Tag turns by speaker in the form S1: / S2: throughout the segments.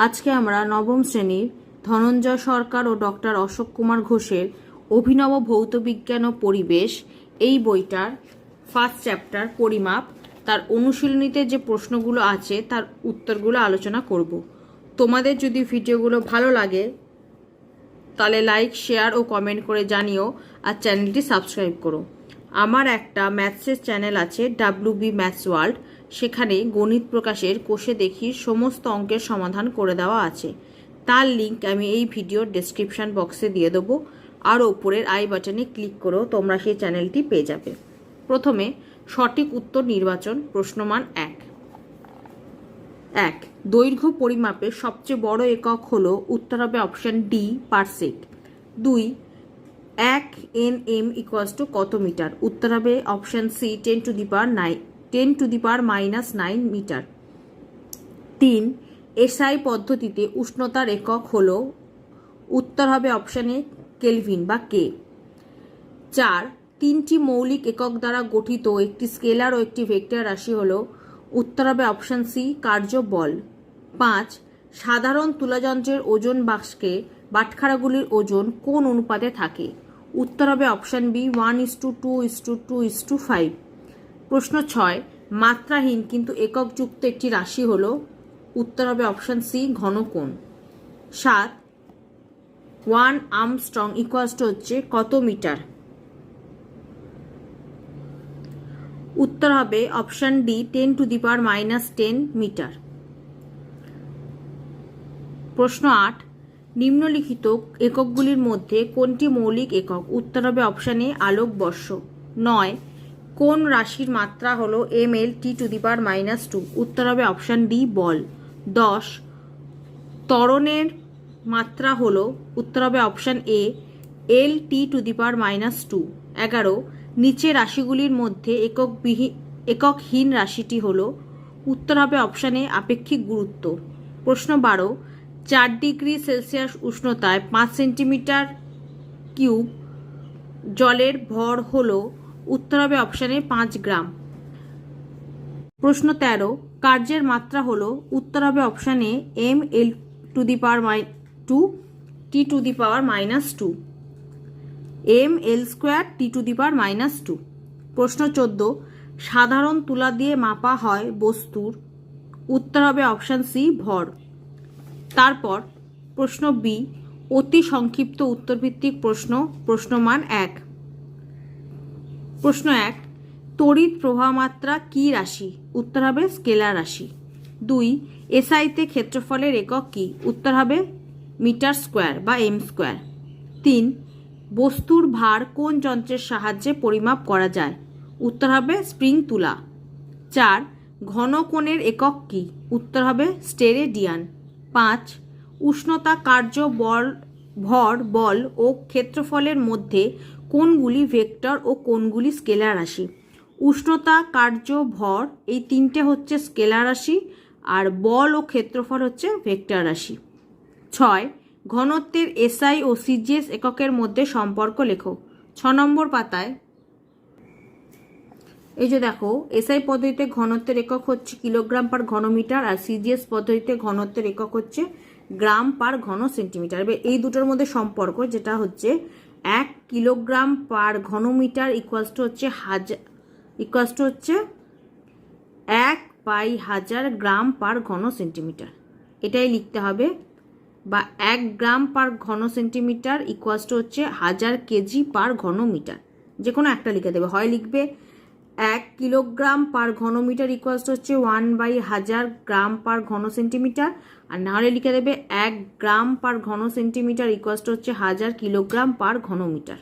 S1: আজকে আমরা নবম শ্রেণীর ধনঞ্জয় সরকার ও ডক্টর অশোক কুমার ঘোষের অভিনব ভৌতবিজ্ঞান ও পরিবেশ এই বইটার ফার্স্ট চ্যাপ্টার পরিমাপ তার অনুশীলনীতে যে প্রশ্নগুলো আছে তার উত্তরগুলো আলোচনা করব। তোমাদের যদি ভিডিওগুলো ভালো লাগে তাহলে লাইক, শেয়ার ও কমেন্ট করে জানিও, আর চ্যানেলটি সাবস্ক্রাইব করো। আমার একটা ম্যাথসের চ্যানেল আছে WB ম্যাথস ওয়ার্ল্ড, সেখানে গণিত প্রকাশের কোষে দেখি সমস্ত অঙ্কের সমাধান করে দেওয়া আছে। তার লিঙ্ক আমি এই ভিডিওর ডেসক্রিপশন বক্সে দিয়ে দেবো, আর ওপরের আই বাটনে ক্লিক করেও তোমরা সেই চ্যানেলটি পেয়ে যাবে। প্রথমে সঠিক উত্তর নির্বাচন। প্রশ্নমান 1 দৈর্ঘ্য পরিমাপের সবচেয়ে বড় একক হলো, উত্তর হবে অপশন ডি পারসেক। 2 1 nm = কত মিটার? উত্তর হবে অপশন সি 10⁻⁻9 মিটার। 3 এসআই পদ্ধতিতে উষ্ণতার একক হলো, উত্তর হবে অপশন এ কেলভিন বা কে। 4 তিনটি মৌলিক একক দ্বারা গঠিত একটি স্কেলার ও একটি ভেক্টর রাশি হলো, উত্তর হবে অপশন সি কার্য বল। 5 সাধারণ তুলাযন্ত্রের ওজন বাক্সকে বাটখারাগুলির ওজন কোন অনুপাতে থাকে? উত্তর হবে অপশন বি 1:2:2:5। প্রশ্ন 6 মাত্রাহীন কিন্তু এককযুক্ত একটি রাশি হলো, উত্তর হবে অপশন সি ঘনকোণ। 7 1 আর্মস্ট্রং হচ্ছে কত মিটার? উত্তর হবে অপশন ডি 10⁻⁻10 মিটার। প্রশ্ন 8 নিম্নলিখিত এককগুলির মধ্যে কোনটি মৌলিক একক? উত্তর হবে অপশন এ আলোকবর্ষ। 9 কোন রাশির মাত্রা হলো mL/T⁻²? উত্তর হবে অপশন ডি বল। 10 ত্বরণের মাত্রা হলো, উত্তর হবে অপশন এ L/T⁻²। 11 নিচের রাশিগুলির মধ্যে এককহীন রাশিটি হলো, উত্তর হবে অপশন এ আপেক্ষিক গুরুত্ব। প্রশ্ন 12 4°C উষ্ণতায় 5 সেন্টিমিটার কিউব জলের ভর হলো, উত্তর হবে অপশন এ 5 গ্রাম। প্রশ্ন 13 কার্যের মাত্রা হলো, উত্তর হবে option A mL/2 T⁻², mL²T⁻²। প্রশ্ন 14 সাধারণ তুলা দিয়ে মাপা হয় বস্তুর, উত্তর হবে অপশন সি ভর। তারপর প্রশ্ন বি অতি সংক্ষিপ্ত উত্তরভিত্তিক প্রশ্ন। প্রশ্নমান 1 প্রশ্ন 1 তড়িৎ প্রবাহমাত্রা কি রাশি? উত্তর হবে স্কেলার রাশি। 2 এসআইতে ক্ষেত্রফলের একক কি? উত্তর হবে মিটার স্কোয়ার বা m²। 3 বস্তুর ভার কোন যন্ত্রের সাহায্যে পরিমাপ করা যায়? উত্তর হবে স্প্রিং তুলা। 4 ঘনকোণের একক কি? উত্তর হবে স্টেরেডিয়ান। 5 উষ্ণতা, কার্য, ভর, বল ও ক্ষেত্রফলের মধ্যে কোনগুলি ভেক্টর ও কোনগুলি স্কেলার রাশি? উষ্ণতা, কার্য, ভর এই তিনটে হচ্ছে স্কেলার রাশি, আর বল ও ক্ষেত্রফল হচ্ছে ভেক্টর রাশি। 6 ঘনত্বের এসআই ও সিজিএস এককের মধ্যে সম্পর্ক লেখো। 6 নম্বর পাতায় এই যে দেখো, এসআই পদ্ধতিতে ঘনত্বের একক হচ্ছে কিলোগ্রাম পার ঘনমিটার, আর সিজিএস পদ্ধতিতে ঘনত্বের একক হচ্ছে গ্রাম পার ঘন সেন্টিমিটার। এবার এই দুটোর মধ্যে সম্পর্ক যেটা হচ্ছে 1 কিলোগ্রাম পার ঘনমিটার হচ্ছে 1/1000 গ্রাম পার ঘন সেন্টিমিটার, এটাই লিখতে হবে। বা 1 গ্রাম পার ঘন সেন্টিমিটার হচ্ছে 1000 কেজি পার ঘন মিটার, যে কোনো একটা লিখে দেবে। হয় লিখবে 1 কিলোগ্রাম পার ঘনমিটার হচ্ছে 1/1000 গ্রাম পার ঘন সেন্টিমিটার, আর নাহলে লিখে দেবে 1 গ্রাম পার ঘন সেন্টিমিটার হচ্ছে 1000 কিলোগ্রাম পার ঘনমিটার।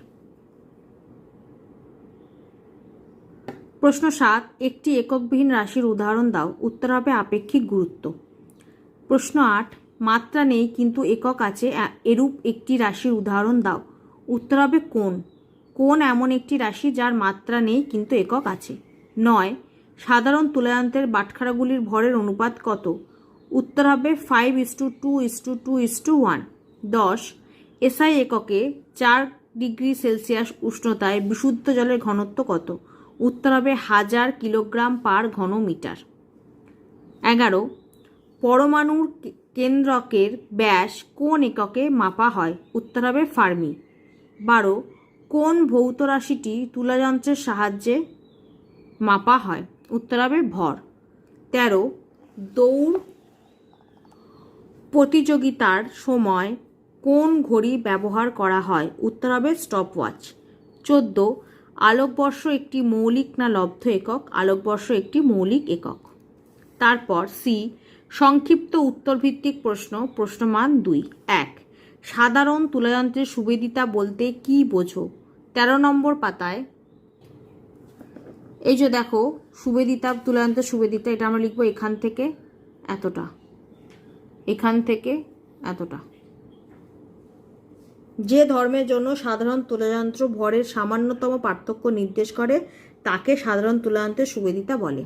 S1: প্রশ্ন 7 একটি এককবিহীন রাশির উদাহরণ দাও। উত্তর হবে আপেক্ষিক গুরুত্ব। প্রশ্ন 8 মাত্রা নেই কিন্তু একক আছে, এরূপ একটি রাশির উদাহরণ দাও। উত্তর হবে কোণ। কোণ এমন একটি রাশি যার মাত্রা নেই কিন্তু একক আছে। 9 সাধারণ তুলাযন্ত্রের বাটখারাগুলির ভরের অনুপাত কত? উত্তর হবে 5:2:2:1। 10 এসআই এককে 4°C উষ্ণতায় বিশুদ্ধ জলের ঘনত্ব কত? উত্তর হবে 1000 কিলোগ্রাম পার ঘন মিটার। 11 পরমাণুর কেন্দ্রকের ব্যাস কোন এককে মাপা হয়? উত্তর হবে ফার্মি। 12 কোন ভৌত রাশিটি তুলাযন্ত্রের সাহায্যে মাপা হয়? উত্তর হবে ভর। 13 দৌড় প্রতিযোগিতার সময় কোন ঘড়ি ব্যবহার করা হয়? উত্তর হবে স্টপওয়াচ। 14 আলোকবর্ষ একটি মৌলিক না লব্ধ একক? আলোকবর্ষ একটি মৌলিক একক। তারপর সি সংক্ষিপ্ত উত্তরভিত্তিক প্রশ্ন, প্রশ্নমান 2। 1 সাধারণ তুলাযন্ত্রের সুবেদিতা বলতে কি বোঝো? 13 নম্বর পাতায় এই যে দেখো সুবেদিতা, তুলাযন্ত্রের সুবেদিতা, এটা আমরা লিখবো এখান থেকে এতটা, এখান থেকে এতটা। যে ধর্মের জন্য সাধারণ তুলাযন্ত্র ভরের সামান্যতম পার্থক্য নির্দেশ করে তাকে সাধারণ তুলাযন্ত্রের সুবেদিতা বলে।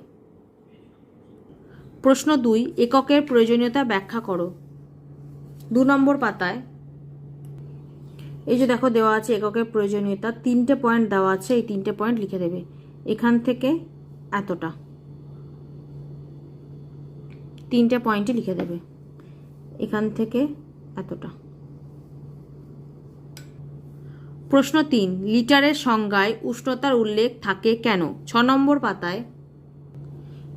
S1: প্রশ্ন 2 এককের প্রয়োজনীয়তা ব্যাখ্যা করো। 2 নম্বর পাতায় এই যে দেখো দেওয়া আছে এককের প্রয়োজনীয়তা, 3টে পয়েন্ট দেওয়া আছে, এই 3টে পয়েন্ট লিখে দেবে। এখান থেকে এতটা, 3টে পয়েন্টই লিখে দেবে। এখান থেকে এতটা। প্রশ্ন 3 লিটারের সংজ্ঞায় উষ্ণতার উল্লেখ থাকে কেন? 6 নম্বর পাতায়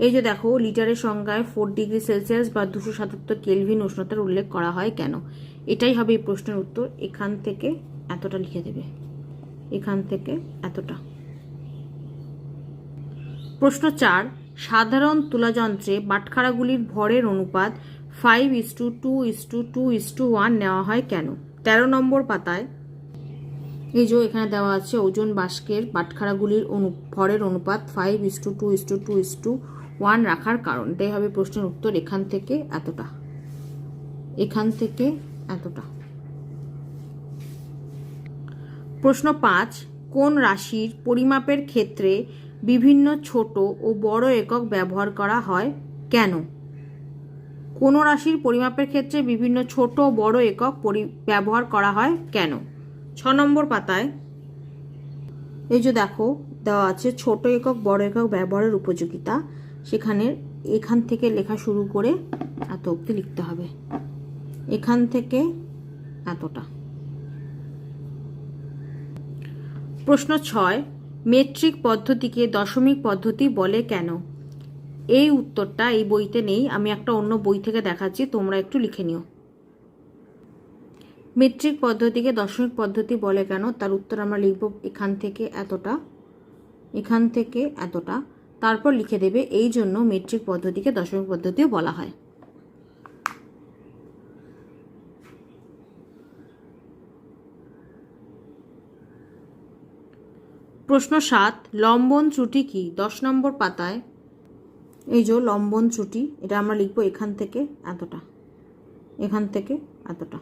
S1: এই যে দেখো লিটারের সংজ্ঞায় 4 ডিগ্রি সেলসিয়াস বা 277 কেলভিন উষ্ণতার উল্লেখ করা হয় কেন? এটাই হবে এই প্রশ্নের উত্তর। এখান থেকে এতটা লিখে দেবে, এখান থেকে এতটা। প্রশ্ন 4 সাধারণ তুলাযন্ত্রে বাটখারাগুলির ভরের অনুপাত 5:2:2:1 নেওয়া হয় কেন? 13 নম্বর পাতায় এই যে এখানে দেওয়া আছে ওজন বাষ্কের বাটখারাগুলির ভরের অনুপাত 5:2:2:1 রাখার কারণ। এটাই হবে প্রশ্নের উত্তর। এখান থেকে এতটা, এখান থেকে এতটা। প্রশ্ন 5 কোন রাশির পরিমাপের ক্ষেত্রে বিভিন্ন ছোট ও বড় একক ব্যবহার করা হয় কেন? কোন রাশির পরিমাপের ক্ষেত্রে বিভিন্ন ছোট ও বড় একক ব্যবহার করা হয় কেন? 6 নম্বর পাতায় এই যে দেখো দেওয়া আছে ছোট একক বড় একক ব্যবহারের উপযোগিতা, সেখানে এখান থেকে লেখা শুরু করে এত অবধি লিখতে হবে, এখান থেকে এতটা। প্রশ্ন 6 মেট্রিক পদ্ধতিকে দশমিক পদ্ধতি বলে কেন? এই উত্তরটা এই বইতে নেই, আমি একটা অন্য বই থেকে দেখাচ্ছি, তোমরা একটু লিখে নিও। মেট্রিক পদ্ধতিকে দশমিক পদ্ধতি বলে কেন, তার উত্তর আমরা লিখব এখান থেকে এতটা, এখান থেকে এতটা, তারপর লিখে দেবে এই জন্য মেট্রিক পদ্ধতিকে দশমিক পদ্ধতিও বলা হয়। প্রশ্ন 7 লম্বন ত্রুটি কি? 10 নম্বর পাতায় এই যে লম্বন ত্রুটি, এটা আমরা লিখবো এখান থেকে এতটা, এখান থেকে এতটা।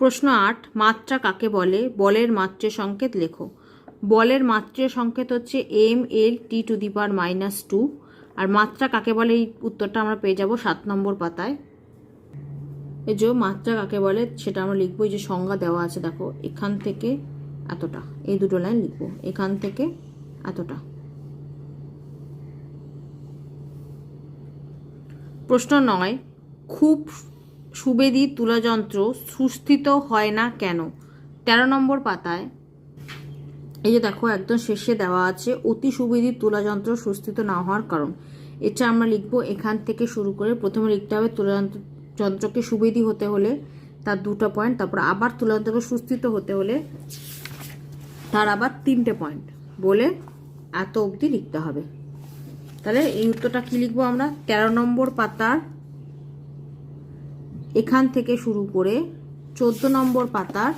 S1: প্রশ্ন 8 মাত্রা কাকে বলে? বলের মাত্রের সংকেত লেখো। বলের মাত্রের সংকেত হচ্ছে mLT⁻²। আর মাত্রা কাকে বলে এই উত্তরটা আমরা পেয়ে যাব 7 নম্বর পাতায়। এই যে মাত্রা কাকে বলে সেটা আমরা লিখবো, এই যে সংজ্ঞা দেওয়া আছে দেখো, এখান থেকে এতটা, এই দুটো লাইন লিখবো, এখান থেকে এতটা। প্রশ্ন 9 খুব সুবেদী তুলাযন্ত্র সুস্থিত হয় না কেন? 13 নম্বর পাতায় এই যে দেখো একদম শেষে দেওয়া আছে অতি সুবেদী তুলাযন্ত্র সুস্থিত না হওয়ার কারণ। এটা আমরা লিখবো এখান থেকে শুরু করে, প্রথমে লিখতে হবে তুলাযন্ত্রকে সুবেদী হতে হলে তার 2টা পয়েন্ট, তারপর আবার তুলাযন্ত্রকে সুস্থিত হতে হলে তার আবার 3টে পয়েন্ট বলে এত অবধি লিখতে হবে। তাহলে এই উত্তরটা কি লিখবো আমরা? 13 নম্বর পাতার এখান থেকে শুরু করে 14 নম্বর পাতার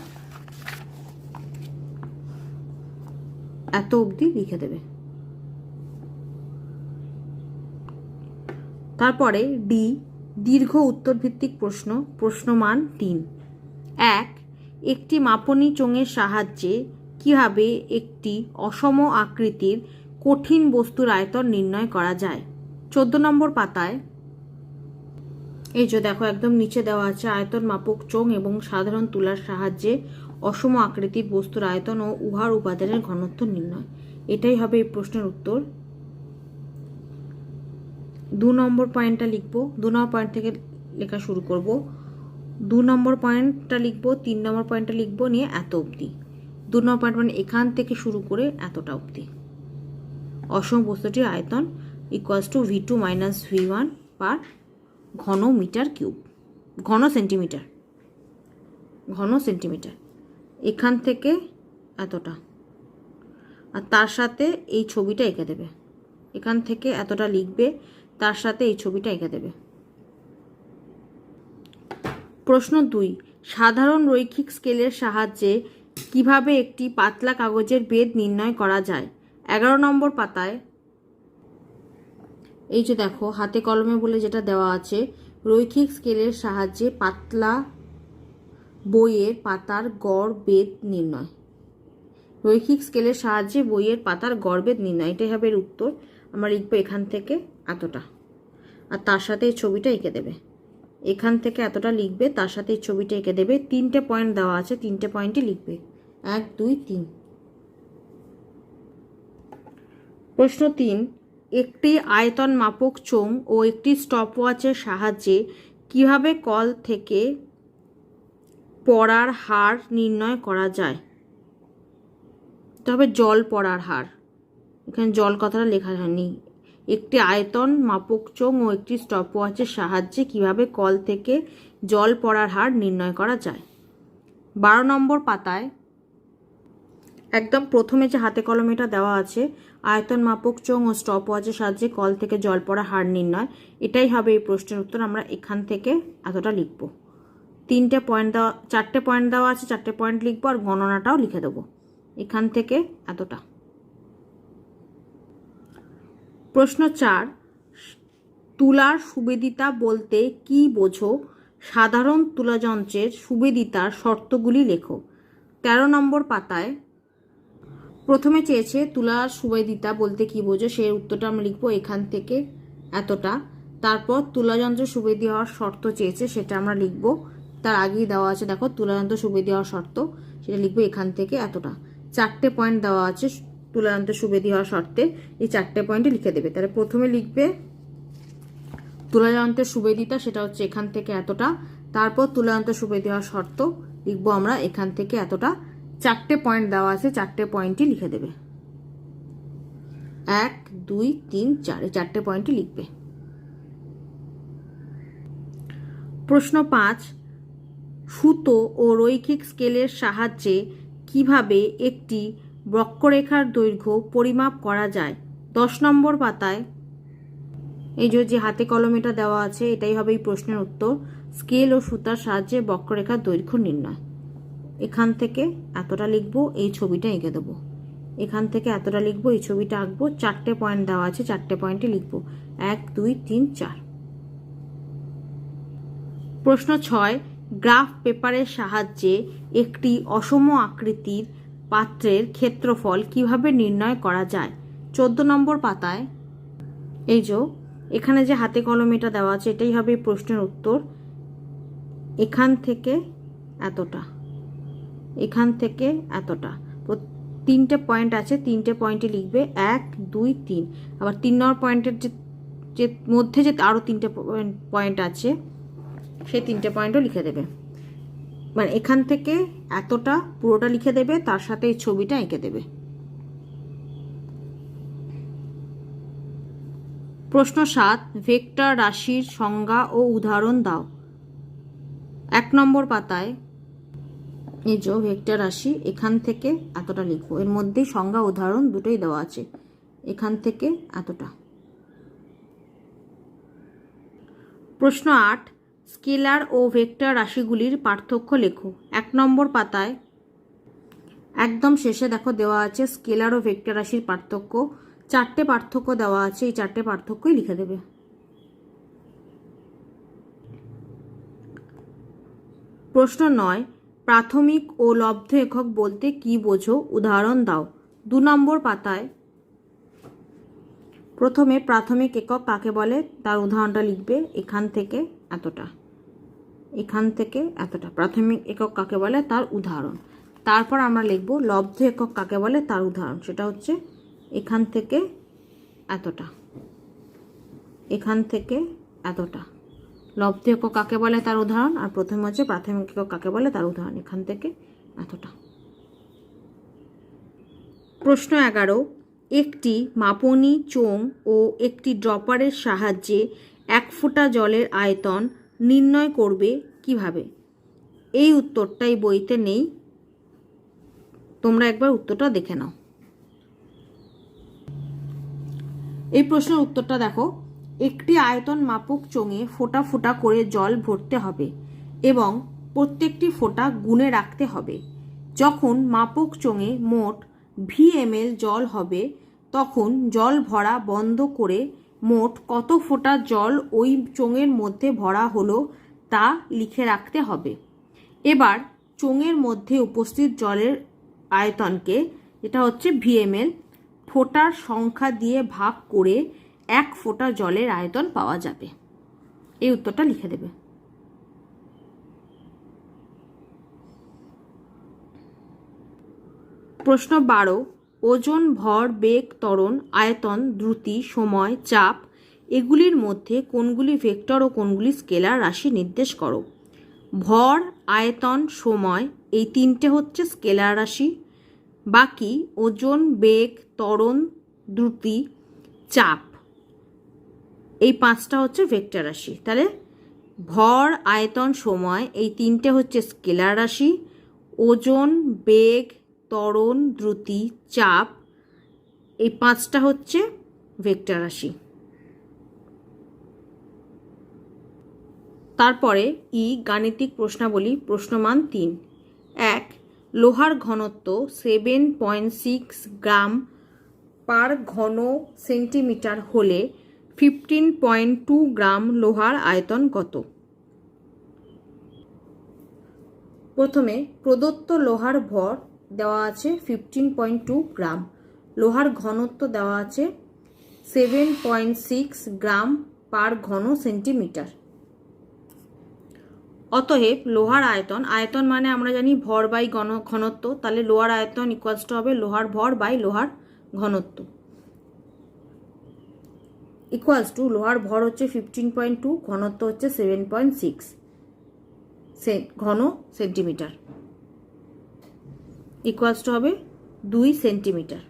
S1: এত অবধি লিখে দেবে। তারপরে ডি দীর্ঘ উত্তরভিত্তিক প্রশ্ন, প্রশ্নমান 3। 1 একটি মাপনী চোঙের সাহায্যে কিভাবে একটি অসম আকৃতির কঠিন বস্তুর আয়তন নির্ণয় করা যায়? 14 নম্বর পাতায় এই যে দেখো একদম নিচে দেওয়া আছে আয়তন মাপক চোঙ এবং সাধারণ তুলার সাহায্যে অসম আকৃতির বস্তুর আয়তন ও উহার উপাদানের ঘনত্ব নির্ণয়। এটাই হবে এই প্রশ্নের উত্তর। 2 নম্বর পয়েন্টটা লিখব, 2 নম্বর পয়েন্ট থেকে লেখা শুরু করব। 2 নম্বর পয়েন্টটা লিখব, 3 নম্বর পয়েন্টটা লিখব, নিয়ে এত অবধি। 2 নম্বর পয়েন্ট মানে এখান থেকে শুরু করে এতটা অবধি। অসম বস্তুটির আয়তন equals to V2 minus V1 পার ঘন মিটার কিউব, ঘন সেন্টিমিটার, ঘন সেন্টিমিটার। এখান থেকে এতটা, আর তার সাথে এই ছবিটা এঁকে দেবে। এখান থেকে এতটা লিখবে, তার সাথে এই ছবিটা এঁকে দেবে। প্রশ্ন 2, সাধারণ রৈখিক স্কেলের সাহায্যে কিভাবে একটি পাতলা কাগজের বেধ নির্ণয় করা যায়? 11 নম্বর পাতায় এই যে দেখো হাতে কলমে বলে যেটা দেওয়া আছে, রৈখিক স্কেলের সাহায্যে পাতলা বইয়ের পাতার গড় বেধ নির্ণয়। রৈখিক স্কেলের সাহায্যে বইয়ের পাতার গড় বেধ নির্ণয়, এটাই হবে এর উত্তর। আমরা লিখবো এখান থেকে এতটা, আর তার সাথে এই ছবিটা এঁকে দেবে। এখান থেকে এতটা লিখবে, তার সাথে এই ছবিটা এঁকে দেবে। 3টে পয়েন্ট দেওয়া আছে, 3টে পয়েন্টই লিখবে, 1 2 3। প্রশ্ন 3, একটি আয়তন মাপক চোঙ ও একটি স্টপওয়াচের সাহায্যে কিভাবে কল থেকে পড়ার হার নির্ণয় করা যায়? তবে জল পড়ার হার, এখানে জল কথাটা লেখা হয়নি। একটি আয়তন মাপক চোঙ ও একটি স্টপওয়াচের সাহায্যে কিভাবে কল থেকে জল পড়ার হার নির্ণয় করা যায়? 12 নম্বর পাতায় একদম প্রথমে যে হাতে কলমেটা দেওয়া আছে, আয়তন মাপক চোঙ ও স্টপওয়াচের সাহায্যে কল থেকে জল পড়া হার নির্ণয়, এটাই হবে এই প্রশ্নের উত্তর। আমরা এখান থেকে এতটা লিখব। 3টে পয়েন্ট দেওয়া, 4টে পয়েন্ট দেওয়া আছে, 4টে পয়েন্ট লিখবো, আর গণনাটাও লিখে দেবো। এখান থেকে এতটা। প্রশ্ন 4, তুলার সুবেদিতা বলতে কি বোঝো? সাধারণ তুলাযন্ত্রের সুবেদিতার শর্তগুলি লেখো। 13 নম্বর পাতায় প্রথমে চেয়েছে তুলার সুবেদিতা বলতে কি বোঝো, সেই উত্তরটা আমরা লিখবো এখান থেকে এতটা। তারপর তুলাযন্ত্র সুবেদি হওয়ার শর্ত চেয়েছে, সেটা আমরা লিখবো, তার আগেই দেওয়া আছে দেখো তুলাযন্ত্র সুবেদি হওয়ার শর্ত, সেটা লিখবো এখান থেকে এতটা। 4টে পয়েন্ট দেওয়া আছে তুলাযন্ত্র সুবেদি হওয়ার শর্তে, এই 4টে পয়েন্টে লিখে দেবে। তাহলে প্রথমে লিখবে তুলাযন্ত্রের সুবেদিতা, সেটা হচ্ছে এখান থেকে এতটা। তারপর তুলাযন্ত্র সুবেদি হওয়ার শর্ত লিখবো আমরা এখান থেকে এতটা। 4টে পয়েন্ট দেওয়া আছে, 4টে পয়েন্টই লিখে দেবে, 1 2 3 4, এই 4টে পয়েন্টই লিখবে। প্রশ্ন 5, সুতো ও রৈখিক স্কেলের সাহায্যে কিভাবে একটি বক্ররেখার দৈর্ঘ্য পরিমাপ করা যায়? 10 নম্বর পাতায় এই যে হাতে কলমেটা দেওয়া আছে, এটাই হবে এই প্রশ্নের উত্তর। স্কেল ও সুতার সাহায্যে বক্ররেখার দৈর্ঘ্য নির্ণয়। এখান থেকে এতটা লিখবো, এই ছবিটা এঁকে দেবো। এখান থেকে এতটা লিখবো, এই ছবিটা আঁকবো। 4টে পয়েন্ট দেওয়া আছে, 4টে পয়েন্টই লিখবো, 1 2 3 4। প্রশ্ন 6, গ্রাফ পেপারের সাহায্যে একটি অসম আকৃতির পাত্রের ক্ষেত্রফল কিভাবে নির্ণয় করা যায়? 14 নম্বর পাতায় এই যে এখানে যে হাতে কলমেটা দেওয়া আছে, এটাই হবে এই প্রশ্নের উত্তর। এখান থেকে এতটা, এখান থেকে এতটা, 3টে পয়েন্ট আছে, 3টে পয়েন্টই লিখবে, 1 2 3। আবার 3 নম্বর পয়েন্টের যে মধ্যে যে আরও 3টে পয়েন্ট আছে, সেই 3টে পয়েন্টও লিখে দেবে। মানে এখান থেকে এতটা পুরোটা লিখে দেবে, তার সাথে এই ছবিটা এঁকে দেবে। প্রশ্ন 7, ভেক্টর রাশির সংজ্ঞা ও উদাহরণ দাও। 1 নম্বর পাতায় এই যে ভেক্টর রাশি, এখান থেকে এতটা লিখবো, এর মধ্যেই সংজ্ঞা উদাহরণ দুটোই দেওয়া আছে। এখান থেকে এতটা। প্রশ্ন 8, স্কেলার ও ভেক্টর রাশিগুলির পার্থক্য লেখো। 1 নম্বর পাতায় একদম শেষে দেখো দেওয়া আছে স্কেলার ও ভেক্টর রাশির পার্থক্য। 4টে পার্থক্য দেওয়া আছে, এই 4টে পার্থক্যই লিখে দেবে। প্রশ্ন 9, প্রাথমিক ও লব্ধ একক বলতে কি বোঝো? উদাহরণ দাও। 2 নম্বর পাতায় প্রথমে প্রাথমিক একক কাকে বলে তার উদাহরণটা লিখবে। এখান থেকে এতটা, এখান থেকে এতটা প্রাথমিক একক কাকে বলে তার উদাহরণ। তারপর আমরা লিখব লব্ধ একক কাকে বলে তার উদাহরণ, সেটা হচ্ছে এখান থেকে এতটা। এখান থেকে এতটা। লব্ধি একক কাকে বলে তার উদাহরণ, আর প্রথমে হচ্ছে প্রাথমিক একক কাকে বলে তার উদাহরণ। এখান থেকে এতটা। প্রশ্ন 11, একটি মাপনী চোঙ ও একটি ড্রপারের সাহায্যে 1 ফোঁটা জলের আয়তন নির্ণয় করবে কিভাবে? এই উত্তরটাই বইতে নেই, তোমরা একবার উত্তরটা দেখে নাও। এই প্রশ্নের উত্তরটা দেখো, একটি আয়তন মাপক চোঙে ফোঁটা ফোঁটা করে জল ভরতে হবে এবং প্রত্যেকটি ফোঁটা গুণে রাখতে হবে। যখন মাপক চোঙে মোট VmL জল হবে তখন জল ভরা বন্ধ করে মোট কত ফোঁটা জল ওই চোঙের মধ্যে ভরা হলো তা লিখে রাখতে হবে। এবার চোঙের মধ্যে উপস্থিত জলের আয়তনকে, এটা হচ্ছে VmL, ফোঁটার সংখ্যা দিয়ে ভাগ করে 1 ফোঁটা জলের আয়তন পাওয়া যাবে। এই উত্তরটা লিখে দেবে। প্রশ্ন 12, ওজন, ভর, বেগ, ত্বরণ, আয়তন, দ্রুতি, সময়, চাপ এগুলির মধ্যে কোনগুলি ভেক্টর ও কোনগুলি স্কেলার রাশি নির্দেশ করো। ভর, আয়তন, সময় এই তিনটে হচ্ছে স্কেলার রাশি, বাকি ওজন, বেগ, ত্বরণ, দ্রুতি, চাপ এই 5টা হচ্ছে ভেক্টর রাশি। তাহলে ভর, আয়তন, সময় এই তিনটে হচ্ছে স্কেলার রাশি, ওজন, বেগ, ত্বরণ, দ্রুতি, চাপ এই 5টা হচ্ছে ভেক্টর রাশি। তারপরে গাণিতিক প্রশ্নাবলী, প্রশ্নমান 3। 1, লোহার ঘনত্ব 7.6 গ্রাম পার ঘন সেন্টিমিটার হলে 15.2 গ্রাম লোহার আয়তন কত? প্রথমে প্রদত্ত লোহার ভর দেওয়া আছে 15.2 গ্রাম, লোহার ঘনত্ব দেওয়া আছে 7.6 গ্রাম পার ঘন সেন্টিমিটার। অতএব লোহার আয়তন, আয়তন মানে আমরা জানি ভর বাই ঘনত্ব, তাহলে লোহার আয়তন ইকুয়ালস টু হবে লোহার ভর বাই লোহার ঘনত্ব, ইকুয়ালস টু লোহার ভর হচ্ছে 15.2, ঘনত্ব হচ্ছে 7.6 ঘন সেন্টিমিটার, ইকুয়ালস টু হবে 2 সেন্টিমিটার।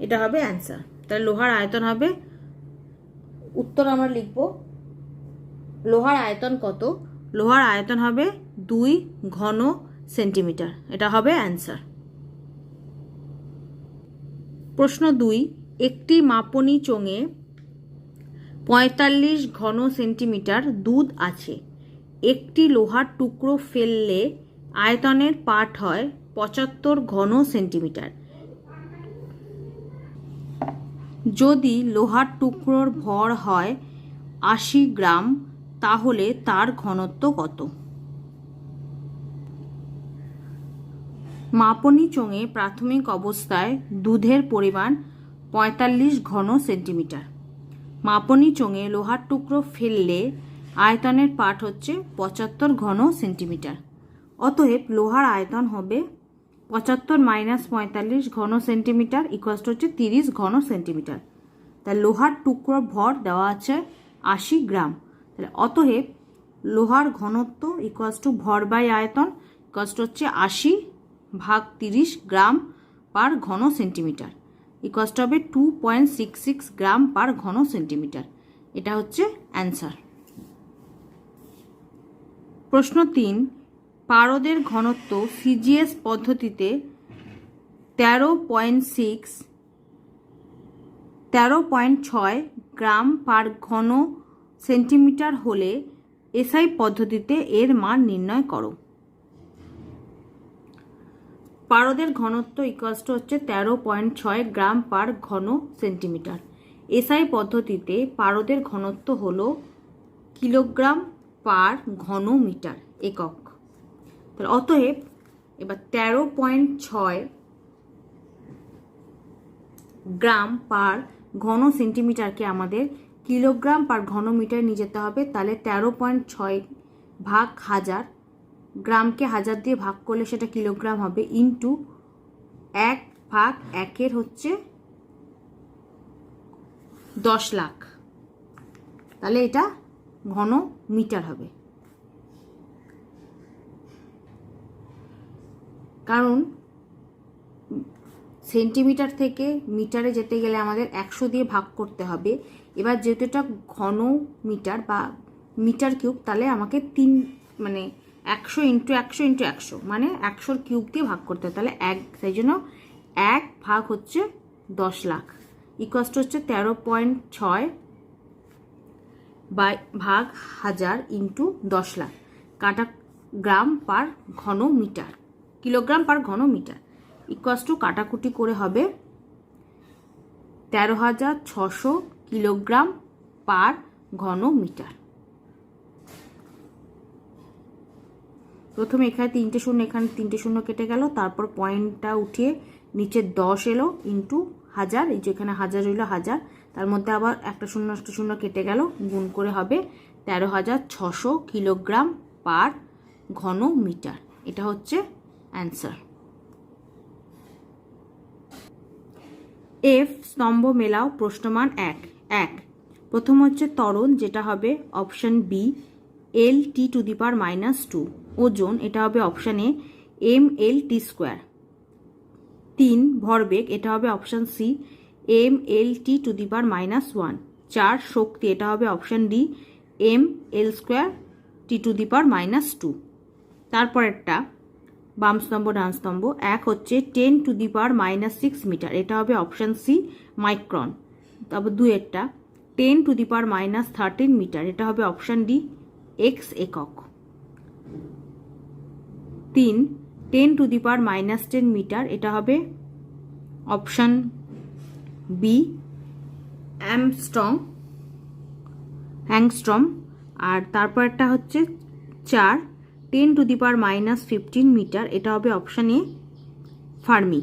S1: এটা হবে অ্যান্সার। তাহলে লোহার আয়তন হবে, উত্তর আমরা লিখব, লোহার আয়তন কত? লোহার আয়তন হবে 2 ঘন সেন্টিমিটার। এটা হবে অ্যান্সার। প্রশ্ন 2, একটি মাপনী চোঙে 45 ঘন সেন্টিমিটার দুধ আছে। একটি লোহার টুকরো ফেললে আয়তনের পাঠ হয় 75 ঘন সেন্টিমিটার। যদি লোহার টুকরোর ভর হয় 80 গ্রাম তাহলে তার ঘনত্ব কত? মাপনী চোঙে প্রাথমিক অবস্থায় দুধের পরিমাণ 45 ঘন সেন্টিমিটার। মাপনী চোঙে লোহার টুকরো ফেললে আয়তনের পাঠ হচ্ছে 75 ঘন সেন্টিমিটার। অতএব লোহার আয়তন হবে 75 মাইনাস 45 ঘন সেন্টিমিটার ইকুয়ালস টু হচ্ছে 30 ঘন সেন্টিমিটার। তাই লোহার টুকরোর ভর দেওয়া আছে 80 গ্রাম। তাহলে অতএব লোহার ঘনত্ব ইকুয়ালস টু ভর বাই আয়তন ইকুয়ালস টু হচ্ছে 80 ভাগ 30 গ্রাম পার ঘন সেন্টিমিটার, ইকুয়ালস টু হবে 2.66 গ্রাম পার ঘন সেন্টিমিটার। এটা হচ্ছে অ্যান্সার। প্রশ্ন 3, পারদের ঘনত্ব সিজিএস পদ্ধতিতে 13.6 গ্রাম পার ঘন সেন্টিমিটার হলে এসআই পদ্ধতিতে এর মান নির্ণয় করো। পারদের ঘনত্ব ইকুয়ালস টু হচ্ছে 13.6 গ্রাম পার ঘন সেন্টিমিটার। এসআই পদ্ধতিতে পারদের ঘনত্ব হলো কিলোগ্রাম পার ঘন মিটার একক। তাহলে অতএব এবার 13.6 গ্রাম পার ঘন সেন্টিমিটারকে আমাদের কিলোগ্রাম পার ঘন মিটার নিয়ে যেতে হবে। তাহলে 13.6 ভাগ 1000, গ্রামকে 1000 দিয়ে ভাগ করলে সেটা কিলোগ্রাম হবে, ইন্টু 1 ভাগ 1 হচ্ছে 10 লাখ। তাহলে এটা ঘন মিটার হবে, কারণ সেন্টিমিটার থেকে মিটারে যেতে গেলে আমাদের 100 দিয়ে ভাগ করতে হবে। এবার যেহেতু এটা ঘন মিটার বা মিটার কিউব, তাহলে আমাকে 100 ইন্টু 100 ইন্টু 100 মানে 100 কিউব দিয়ে ভাগ করতে হবে। তাহলে সেই জন্য 1 ভাগ হচ্ছে 10 লাখ ইকুয়াল টু হচ্ছে 13.6 ভাগ 1000 ইন্টু 10 লাখ কাটা গ্রাম পার ঘন মিটার, কিলোগ্রাম পার ঘন মিটার ইকুয়াল টু কাটাকুটি করে হবে 13,600 কিলোগ্রাম পার ঘন মিটার। প্রথমে এখানে 3টে শূন্য, এখানে 3টে শূন্য কেটে গেল, তারপর পয়েন্টটা উঠিয়ে নিচে 10 এলো ইন্টু 1000, এই যে এখানে 1000 রইল 1000, তার মধ্যে আবার একটা শূন্য কেটে গেল, গুণ করে হবে 13,600 কিলোগ্রাম পার ঘন মিটার। এটা হচ্ছে অ্যান্সার। এফ স্তম্ভ মেলাও প্রশ্নমান 1 প্রথম হচ্ছে ত্বরণ, যেটা হবে অপশন বি LT⁻², ওজন এটা হবে অপশন এ mLT²। 3 ভরবেগ এটা হবে অপশন সি mLT⁻1। 4 শক্তি এটা হবে অপশন ডি mL²T⁻²। তারপরেরটা বাম স্তম্ভ ডান স্তম্ভ, 1 হচ্ছে 10⁻⁻6 মিটার, এটা হবে অপশন সি মাইক্রন। তারপর 2 10⁻13 মিটার, এটা হবে অপশন ডি এক্স একক। 3 10⁻10 মিটার, এটা হবে অপশন বি অ্যাংস্ট্রম। আর তারপর একটা হচ্ছে 4 10⁻15 মিটার, এটা হবে অপশন এ ফার্মি।